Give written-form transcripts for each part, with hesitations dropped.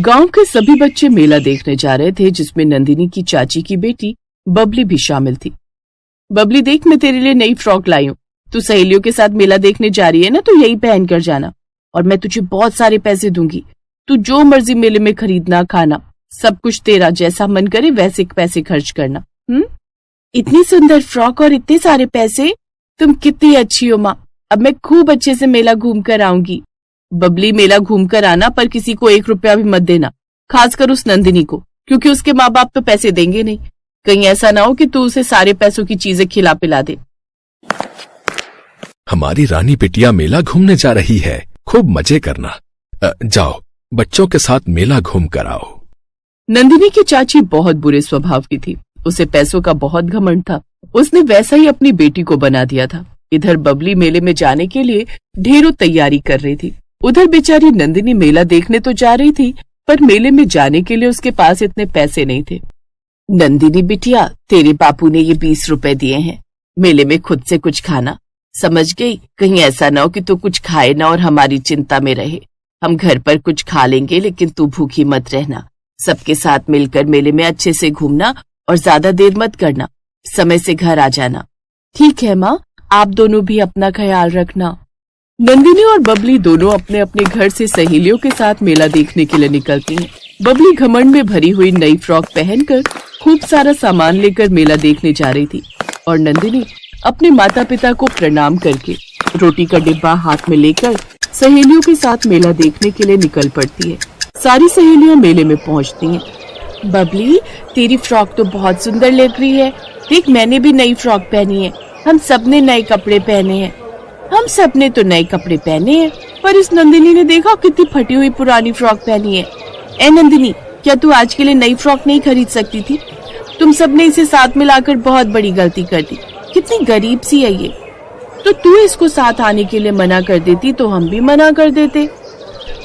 गांव के सभी बच्चे मेला देखने जा रहे थे, जिसमें नंदिनी की चाची की बेटी बबली भी शामिल थी। बबली देख, मैं तेरे लिए नई फ्रॉक लाई हूँ। तू सहेलियों के साथ मेला देखने जा रही है ना, तो यही पहन कर जाना और मैं तुझे बहुत सारे पैसे दूंगी। तू जो मर्जी मेले में खरीदना खाना, सब कुछ तेरा, जैसा मन करे वैसे पैसे खर्च करना। इतनी सुंदर फ्रॉक और इतने सारे पैसे, तुम कितनी अच्छी हो माँ। अब मैं खूब अच्छे से मेला घूम कर आऊंगी। बबली, मेला घूम कर आना, पर किसी को 1 रुपया भी मत देना, खासकर उस नंदिनी को, क्योंकि उसके माँ बाप तो पैसे देंगे नहीं। कहीं ऐसा ना हो कि तू उसे सारे पैसों की चीजें खिला पिला दे। हमारी रानी बिटिया मेला घूमने जा रही है, खूब मजे करना। जाओ, बच्चों के साथ मेला घूम कर आओ। नंदिनी की चाची बहुत बुरे स्वभाव की थी। उसे पैसों का बहुत घमंड था। उसने वैसा ही अपनी बेटी को बना दिया था। इधर बबली मेले में जाने के लिए ढेरों तैयारी कर रही थी, उधर बेचारी नंदिनी मेला देखने तो जा रही थी, पर मेले में जाने के लिए उसके पास इतने पैसे नहीं थे। नंदिनी बिटिया, तेरे बापू ने ये 20 रुपए दिए हैं, मेले में खुद से कुछ खाना, समझ गई? कहीं ऐसा ना हो कि तू कुछ खाए ना और हमारी चिंता में रहे। हम घर पर कुछ खा लेंगे, लेकिन तू भूखी मत रहना। सबके साथ मिलकर मेले में अच्छे से घूमना और ज्यादा देर मत करना, समय से घर आ जाना। ठीक है माँ, आप दोनों भी अपना ख्याल रखना। नंदिनी और बबली दोनों अपने अपने घर से सहेलियों के साथ मेला देखने के लिए निकलती हैं। बबली घमंड में भरी हुई नई फ्रॉक पहनकर खूब सारा सामान लेकर मेला देखने जा रही थी और नंदिनी अपने माता पिता को प्रणाम करके रोटी का डिब्बा हाथ में लेकर सहेलियों के साथ मेला देखने के लिए निकल पड़ती है। सारी सहेलियां मेले में पहुंचती हैं। बबली, तेरी फ्रॉक तो बहुत सुंदर लग रही है। देख, मैंने भी नई फ्रॉक पहनी है। हम सबने नए कपड़े पहने हैं। हम सबने तो नए कपड़े पहने हैं, पर इस नंदिनी ने देखा कितनी फटी हुई पुरानी फ्रॉक पहनी है। ए नंदिनी, क्या तू आज के लिए नई फ्रॉक नहीं खरीद सकती थी? तुम सबने इसे साथ मिलाकर बहुत बड़ी गलती कर दी। कितनी गरीब सी है ये। तो तू इसको साथ आने के लिए मना कर देती तो हम भी मना कर देते।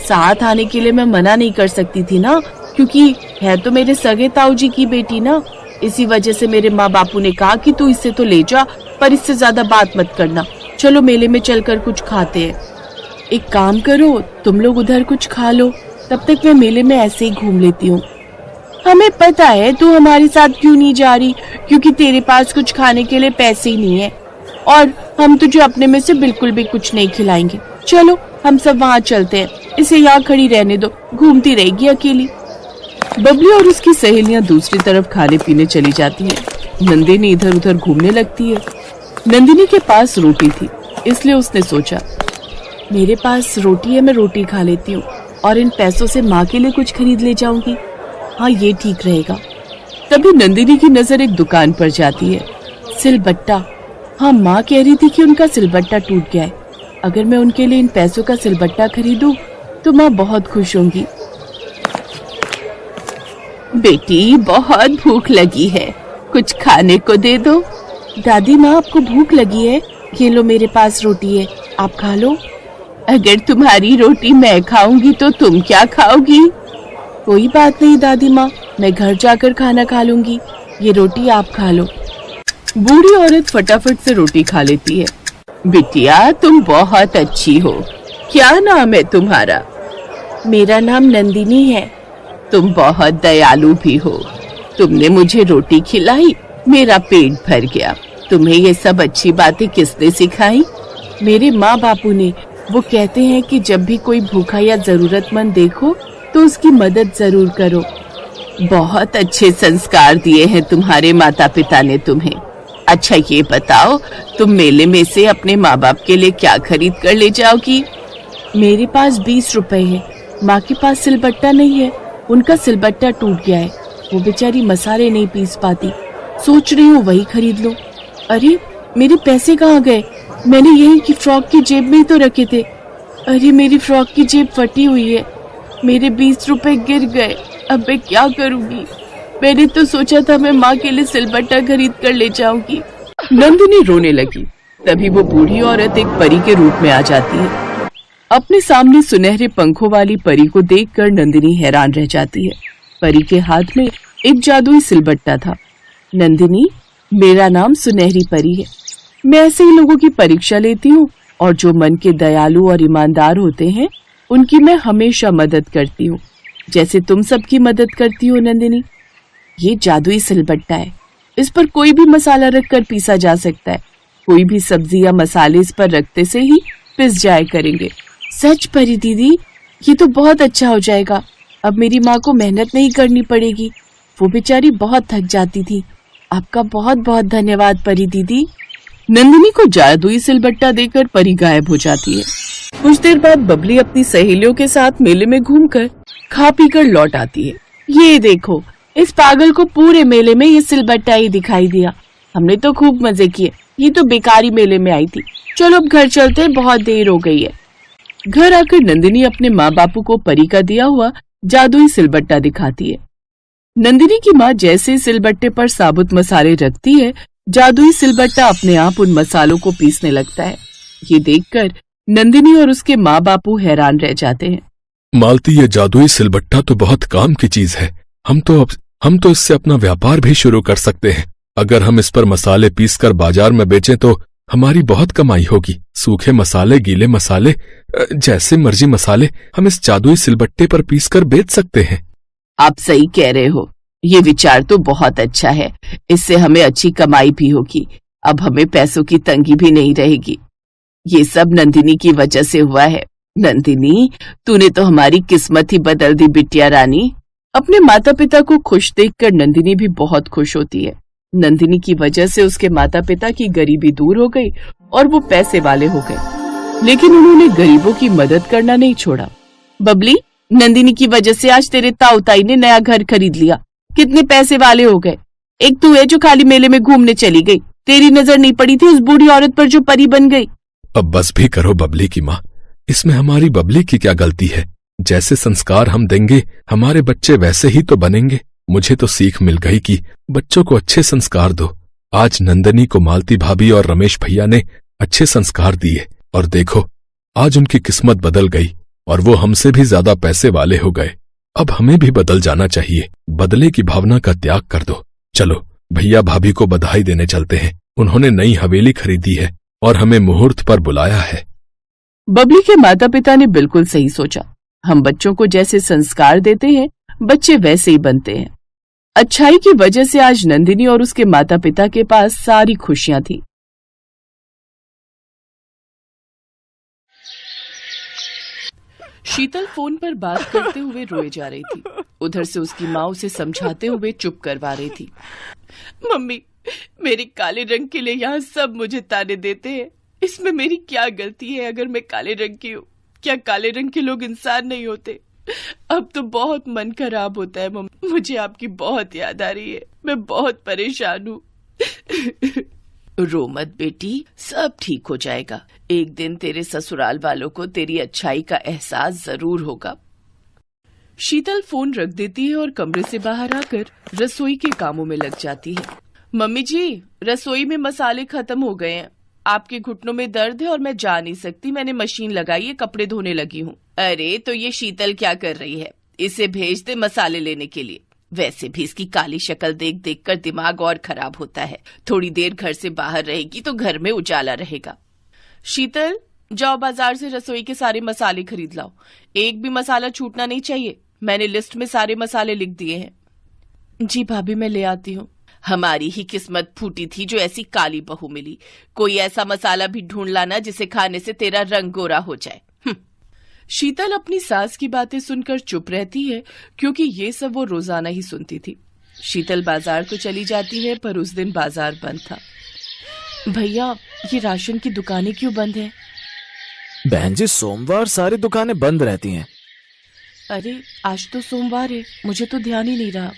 साथ आने के लिए मैं मना नहीं कर सकती थी ना, क्योंकि है तो मेरे सगे ताऊ जी की बेटी ना। इसी वजह से मेरे माँ बापू ने कहा कि तू इससे तो ले जा, पर इससे ज्यादा बात मत करना। चलो मेले में चलकर कुछ खाते हैं। एक काम करो, तुम लोग उधर कुछ खा लो, तब तक मैं मेले में ऐसे ही घूम लेती हूँ। हमें पता है तू हमारे साथ क्यों नहीं जा रही, क्योंकि तेरे पास कुछ खाने के लिए पैसे ही नहीं है, और हम तुझे अपने में से बिल्कुल भी कुछ नहीं खिलाएंगे। चलो हम सब वहाँ चलते हैं, इसे यहाँ खड़ी रहने दो, घूमती रहेगी अकेली। बबली और उसकी सहेलियां दूसरी तरफ खाने पीने चली जाती हैं। नंदिनी इधर उधर घूमने लगती है। नंदिनी के पास रोटी थी, इसलिए उसने सोचा, मेरे पास रोटी है, मैं रोटी खा लेती हूँ और इन पैसों से माँ के लिए कुछ खरीद ले जाऊंगी। हाँ, ये ठीक रहेगा। तभी नंदिनी की नजर एक दुकान पर जाती है। सिलबट्टा। हाँ, माँ कह रही थी कि उनका सिलबट्टा टूट गया है। अगर मैं उनके लिए इन पैसों का सिलबट्टा खरीदूं तो माँ बहुत खुश होंगी। बेटी, बहुत भूख लगी है, कुछ खाने को दे दो। दादी माँ, आपको भूख लगी है? ये लो, मेरे पास रोटी है, आप खा लो। अगर तुम्हारी रोटी मैं खाऊंगी तो तुम क्या खाओगी? कोई बात नहीं दादी माँ, मैं घर जाकर खाना खा लूंगी। ये रोटी आप खा लो। बूढ़ी औरत फटाफट से रोटी खा लेती है। बिटिया, तुम बहुत अच्छी हो। क्या नाम है तुम्हारा? मेरा नाम नंदिनी है। तुम बहुत दयालु भी हो। तुमने मुझे रोटी खिलाई, मेरा पेट भर गया। तुम्हें ये सब अच्छी बातें किसने सिखाई? मेरे माँ बापू ने। वो कहते हैं कि जब भी कोई भूखा या जरूरतमंद देखो तो उसकी मदद जरूर करो। बहुत अच्छे संस्कार दिए हैं तुम्हारे माता पिता ने तुम्हें। अच्छा, ये बताओ, तुम मेले में से अपने माँ बाप के लिए क्या खरीद कर ले जाओगी? मेरे पास 20 रुपए है। माँ के पास सिलबट्टा नहीं है, उनका सिलबट्टा टूट गया है। वो बेचारी मसाले नहीं पीस पाती। सोच रही हूँ वही खरीद लो। अरे, मेरे पैसे कहाँ गए? मैंने यही की फ्रॉक की जेब में ही तो रखे थे। अरे, मेरी फ्रॉक की जेब फटी हुई है, मेरे 20 रुपए गिर गए। अब मैं क्या करूँगी? मैंने तो सोचा था मैं माँ के लिए सिलबट्टा खरीद कर ले जाऊंगी। नंदिनी रोने लगी। तभी वो बूढ़ी औरत एक परी के रूप में आ जाती है। अपने सामने सुनहरे पंखों वाली परी को देखकर नंदिनी हैरान रह जाती है। परी के हाथ में एक जादुई सिलबट्टा था। नंदिनी, मेरा नाम सुनहरी परी है। मैं ऐसे ही लोगों की परीक्षा लेती हूँ और जो मन के दयालु और ईमानदार होते हैं उनकी मैं हमेशा मदद करती हूँ। जैसे तुम सबकी मदद करती हो नंदिनी। ये जादुई सिलबट्टा है, इस पर कोई भी मसाला रखकर पीसा जा सकता है। कोई भी सब्जी या मसाले इस पर रखते से ही पिस जाया करेंगे। सच परी दीदी, ये तो बहुत अच्छा हो जाएगा। अब मेरी माँ को मेहनत नहीं करनी पड़ेगी, वो बेचारी बहुत थक जाती थी। आपका बहुत बहुत धन्यवाद परी दीदी। नंदिनी को जादुई सिलबट्टा देकर परी गायब हो जाती है। कुछ देर बाद बबली अपनी सहेलियों के साथ मेले में घूमकर खा पी कर लौट आती है। ये देखो, इस पागल को पूरे मेले में ये सिलबट्टा ही दिखाई दिया। हमने तो खूब मजे किए, ये तो बेकारी मेले में आई थी। चलो अब घर चलते हैं, बहुत देर हो गई है। घर आकर नंदिनी अपने माँ बापू को परी का दिया हुआ जादुई सिलबट्टा दिखाती है। नंदिनी की माँ जैसे सिलबट्टे पर साबुत मसाले रखती है, जादुई सिलबट्टा अपने आप उन मसालों को पीसने लगता है। ये देखकर नंदिनी और उसके माँ बापू हैरान रह जाते हैं। मालती, ये जादुई सिलबट्टा तो बहुत काम की चीज है। हम तो इससे अपना व्यापार भी शुरू कर सकते हैं। अगर हम इस पर मसाले पीसकर बाजार में बेचें तो हमारी बहुत कमाई होगी। सूखे मसाले, गीले मसाले, जैसे मर्जी मसाले हम इस जादुई सिलबट्टे पर पीसकर बेच सकते हैं। आप सही कह रहे हो, ये विचार तो बहुत अच्छा है। इससे हमें अच्छी कमाई भी होगी। अब हमें पैसों की तंगी भी नहीं रहेगी। ये सब नंदिनी की वजह से हुआ है। नंदिनी, तूने तो हमारी किस्मत ही बदल दी बिटिया रानी। अपने माता पिता को खुश देखकर नंदिनी भी बहुत खुश होती है। नंदिनी की वजह से उसके माता पिता की गरीबी दूर हो गई और वो पैसे वाले हो गए, लेकिन उन्होंने गरीबों की मदद करना नहीं छोड़ा। बबली, नंदिनी की वजह से आज तेरे ताऊ ताई ने नया घर खरीद लिया। कितने पैसे वाले हो गए। एक तू है जो खाली मेले में घूमने चली गई। तेरी नजर नहीं पड़ी थी उस बूढ़ी औरत पर जो परी बन गई। अब बस भी करो बबली की माँ, इसमें हमारी बबली की क्या गलती है। जैसे संस्कार हम देंगे हमारे बच्चे वैसे ही तो बनेंगे। मुझे तो सीख मिल गई कि बच्चों को अच्छे संस्कार दो। आज नंदिनी को मालती भाभी और रमेश भैया ने अच्छे संस्कार दिए और देखो आज उनकी किस्मत बदल गई और वो हमसे भी ज्यादा पैसे वाले हो गए। अब हमें भी बदल जाना चाहिए। बदले की भावना का त्याग कर दो। चलो भैया भाभी को बधाई देने चलते हैं। उन्होंने नई हवेली खरीदी है और हमें मुहूर्त पर बुलाया है। बबली के माता पिता ने बिल्कुल सही सोचा। हम बच्चों को जैसे संस्कार देते हैं बच्चे वैसे ही बनते हैं। अच्छाई की वजह से आज नंदिनी और उसके माता पिता के पास सारी खुशियां थी। शीतल फोन पर बात करते हुए रोए जा रही थी। उधर से उसकी माँ उसे समझाते हुए चुप करवा रही थी। मम्मी, मेरे काले रंग के लिए यहाँ सब मुझे ताने देते हैं। इसमें मेरी क्या गलती है अगर मैं काले रंग की हूँ? क्या काले रंग के लोग इंसान नहीं होते? अब तो बहुत मन खराब होता है मम्मी। मुझे आपकी बहुत याद आ रही है। मैं बहुत परेशान हूँ। रो मत बेटी, सब ठीक हो जाएगा। एक दिन तेरे ससुराल वालों को तेरी अच्छाई का एहसास जरूर होगा। शीतल फोन रख देती है और कमरे से बाहर आकर रसोई के कामों में लग जाती है। मम्मी जी, रसोई में मसाले खत्म हो गए हैं। आपके घुटनों में दर्द है और मैं जा नहीं सकती। मैंने मशीन लगाई है, कपड़े धोने लगी हूँ। अरे तो ये शीतल क्या कर रही है? इसे भेज दे मसाले लेने के लिए। वैसे भी इसकी काली शक्ल देख देख कर दिमाग और खराब होता है। थोड़ी देर घर से बाहर रहेगी तो घर में उजाला रहेगा। शीतल, जाओ बाजार से रसोई के सारे मसाले खरीद लाओ। एक भी मसाला छूटना नहीं चाहिए। मैंने लिस्ट में सारे मसाले लिख दिए हैं। जी भाभी, मैं ले आती हूँ। हमारी ही किस्मत फूटी थी जो ऐसी काली बहू मिली। कोई ऐसा मसाला भी ढूंढ लाना जिसे खाने से तेरा रंग गोरा हो जाए। शीतल अपनी सास की बातें सुनकर चुप रहती है, क्योंकि ये सब वो रोजाना ही सुनती थी। शीतल बाजार तो चली जाती है, पर उस दिन बाजार बंद था। भैया, ये राशन की दुकानें क्यों बंद हैं? बहन जी, सोमवार सारी दुकानें बंद रहती हैं। अरे आज तो सोमवार है, मुझे तो ध्यान ही नहीं रहा।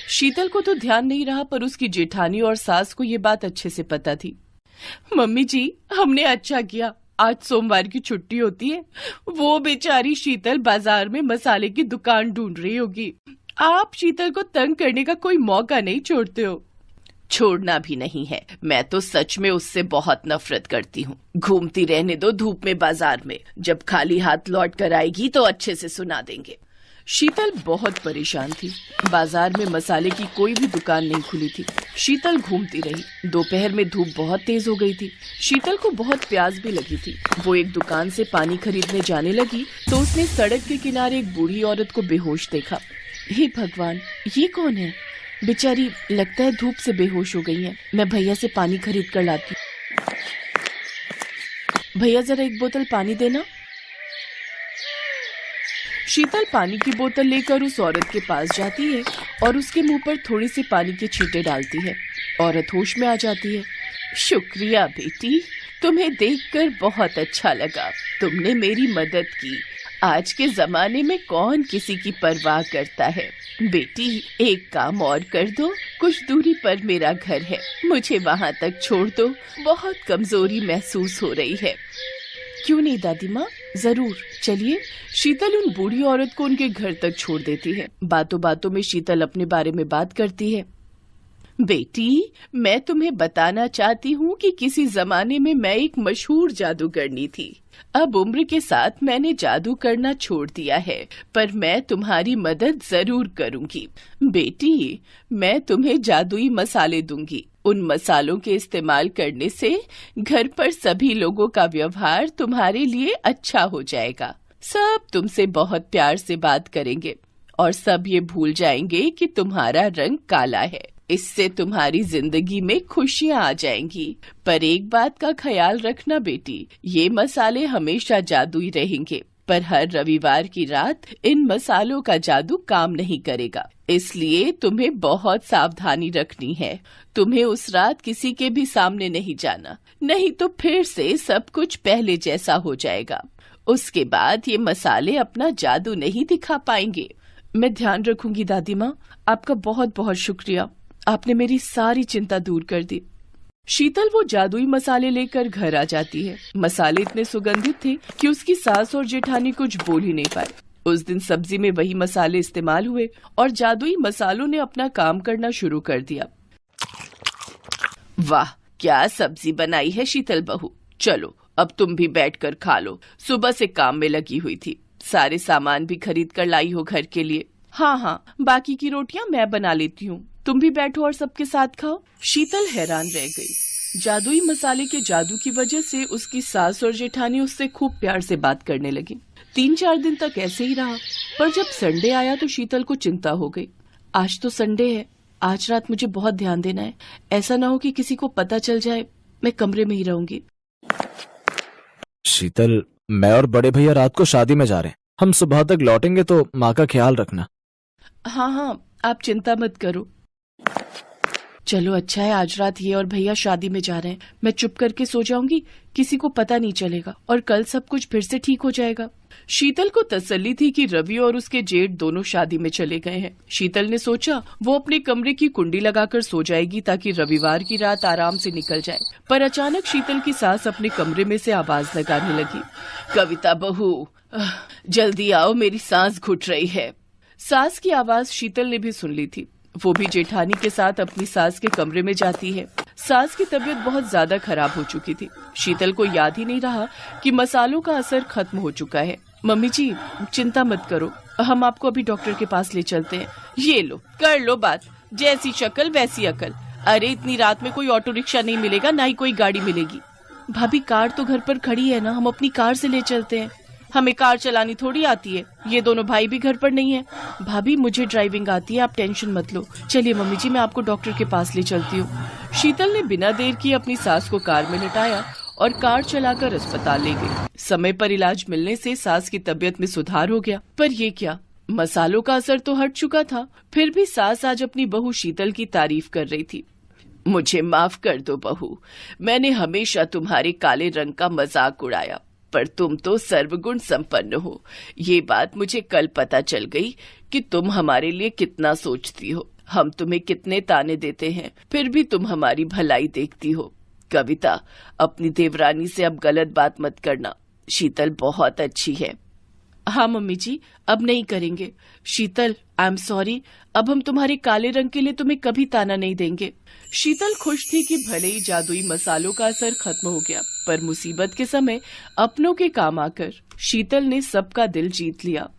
शीतल को तो ध्यान नहीं रहा, पर उसकी जेठानी और सास को ये बात अच्छे से पता थी। मम्मी जी, हमने अच्छा किया, आज सोमवार की छुट्टी होती है। वो बेचारी शीतल बाजार में मसाले की दुकान ढूंढ रही होगी। आप शीतल को तंग करने का कोई मौका नहीं छोड़ते हो। छोड़ना भी नहीं है, मैं तो सच में उससे बहुत नफरत करती हूँ। घूमती रहने दो धूप में बाजार में। जब खाली हाथ लौट कर आएगी तो अच्छे से सुना देंगे। शीतल बहुत परेशान थी। बाजार में मसाले की कोई भी दुकान नहीं खुली थी। शीतल घूमती रही। दोपहर में धूप बहुत तेज हो गई थी। शीतल को बहुत प्यास भी लगी थी। वो एक दुकान से पानी खरीदने जाने लगी तो उसने सड़क के किनारे एक बूढ़ी औरत को बेहोश देखा। हे भगवान, ये कौन है? बेचारी लगता है धूप से बेहोश हो गई है। मैं भैया से पानी खरीद कर लाती हूँ। भैया जरा एक बोतल पानी देना। शीतल पानी की बोतल लेकर उस औरत के पास जाती है और उसके मुंह पर थोड़ी सी पानी के छींटे डालती है। औरत होश में आ जाती है। शुक्रिया बेटी, तुम्हें देखकर बहुत अच्छा लगा। तुमने मेरी मदद की। आज के जमाने में कौन किसी की परवाह करता है। बेटी, एक काम और कर दो। कुछ दूरी पर मेरा घर है, मुझे वहाँ तक छोड़ दो। बहुत कमजोरी महसूस हो रही है। क्यों नहीं दादी माँ, जरूर चलिए। शीतल उन बूढ़ी औरत को उनके घर तक छोड़ देती है। बातों बातों में शीतल अपने बारे में बात करती है। बेटी, मैं तुम्हें बताना चाहती हूँ कि किसी जमाने में मैं एक मशहूर जादूगरनी थी। अब उम्र के साथ मैंने जादू करना छोड़ दिया है, पर मैं तुम्हारी मदद जरूर करूँगी। बेटी, मैं तुम्हें जादुई मसाले दूंगी। उन मसालों के इस्तेमाल करने से घर पर सभी लोगों का व्यवहार तुम्हारे लिए अच्छा हो जाएगा। सब तुमसे बहुत प्यार से बात करेंगे और सब ये भूल जाएंगे कि तुम्हारा रंग काला है। इससे तुम्हारी जिंदगी में खुशियाँ आ जाएंगी। पर एक बात का ख्याल रखना बेटी, ये मसाले हमेशा जादुई रहेंगे, पर हर रविवार की रात इन मसालों का जादू काम नहीं करेगा। इसलिए तुम्हें बहुत सावधानी रखनी है। तुम्हें उस रात किसी के भी सामने नहीं जाना, नहीं तो फिर से सब कुछ पहले जैसा हो जाएगा। उसके बाद ये मसाले अपना जादू नहीं दिखा पाएंगे। मैं ध्यान रखूंगी दादी माँ। आपका बहुत बहुत शुक्रिया, आपने मेरी सारी चिंता दूर कर दी। शीतल वो जादुई मसाले लेकर घर आ जाती है। मसाले इतने सुगंधित थे कि उसकी सास और जेठानी कुछ बोल ही नहीं पाए। उस दिन सब्जी में वही मसाले इस्तेमाल हुए और जादुई मसालों ने अपना काम करना शुरू कर दिया। वाह, क्या सब्जी बनाई है शीतल बहू। चलो अब तुम भी बैठकर खा लो। सुबह से काम में लगी हुई थी। सारे सामान भी खरीद कर लाई हो घर के लिए। हाँ, बाकी की रोटियां मैं बना लेती हूँ। तुम भी बैठो और सबके साथ खाओ। शीतल हैरान रह गई। जादुई मसाले के जादू की वजह से उसकी सास और जेठानी उससे खूब प्यार से बात करने लगी। 3-4 दिन तक ऐसे ही रहा, पर जब संडे आया तो शीतल को चिंता हो गई। आज तो संडे है, आज रात मुझे बहुत ध्यान देना है। ऐसा ना हो कि किसी को पता चल जाए। मैं कमरे में ही रहूंगी। शीतल, मैं और बड़े भैया रात को शादी में जा रहे हैं। हम सुबह तक लौटेंगे तो माँ का ख्याल रखना। हाँ, आप चिंता मत करो। चलो अच्छा है, आज रात ये और भैया शादी में जा रहे हैं। मैं चुप करके सो जाऊंगी, किसी को पता नहीं चलेगा और कल सब कुछ फिर से ठीक हो जाएगा। शीतल को तसल्ली थी कि रवि और उसके जेठ दोनों शादी में चले गए हैं। शीतल ने सोचा वो अपने कमरे की कुंडी लगाकर सो जाएगी ताकि रविवार की रात आराम से निकल जाए। पर अचानक शीतल की सास अपने कमरे में से आवाज लगाने लगी, कविता बहू, जल्दी आओ, मेरी सांस घुट रही है। सास की आवाज शीतल ने भी सुन ली थी। वो भी जेठानी के साथ अपनी सास के कमरे में जाती है। सास की तबीयत बहुत ज्यादा खराब हो चुकी थी। शीतल को याद ही नहीं रहा कि मसालों का असर खत्म हो चुका है। मम्मी जी, चिंता मत करो, हम आपको अभी डॉक्टर के पास ले चलते हैं। ये लो, कर लो बात। जैसी शक्ल वैसी अकल। अरे इतनी रात में कोई ऑटो रिक्शा नहीं मिलेगा, ना ही कोई गाड़ी मिलेगी। भाभी, कार तो घर पर खड़ी है ना, हम अपनी कार से ले चलते हैं। हमें कार चलानी थोड़ी आती है। ये दोनों भाई भी घर पर नहीं है। भाभी, मुझे ड्राइविंग आती है, आप टेंशन मत लो। चलिए मम्मी जी, मैं आपको डॉक्टर के पास ले चलती हूँ। शीतल ने बिना देर किए अपनी सास को कार में लिटाया और कार चलाकर अस्पताल ले गई। समय पर इलाज मिलने से सास की तबीयत में सुधार हो गया। पर ये क्या, मसालों का असर तो हट चुका था, फिर भी सास आज अपनी बहू शीतल की तारीफ कर रही थी। मुझे माफ कर दो बहू, मैंने हमेशा तुम्हारे काले रंग का मजाक उड़ाया, पर तुम तो सर्वगुण संपन्न हो। ये बात मुझे कल पता चल गई कि तुम हमारे लिए कितना सोचती हो। हम तुम्हें कितने ताने देते हैं, फिर भी तुम हमारी भलाई देखती हो। कविता, अपनी देवरानी से अब गलत बात मत करना। शीतल बहुत अच्छी है। हाँ मम्मी जी, अब नहीं करेंगे। शीतल, आई एम सॉरी, अब हम तुम्हारे काले रंग के लिए तुम्हें कभी ताना नहीं देंगे। शीतल खुश थी कि भले ही जादुई मसालों का असर खत्म हो गया, पर मुसीबत के समय अपनों के काम आकर शीतल ने सबका दिल जीत लिया।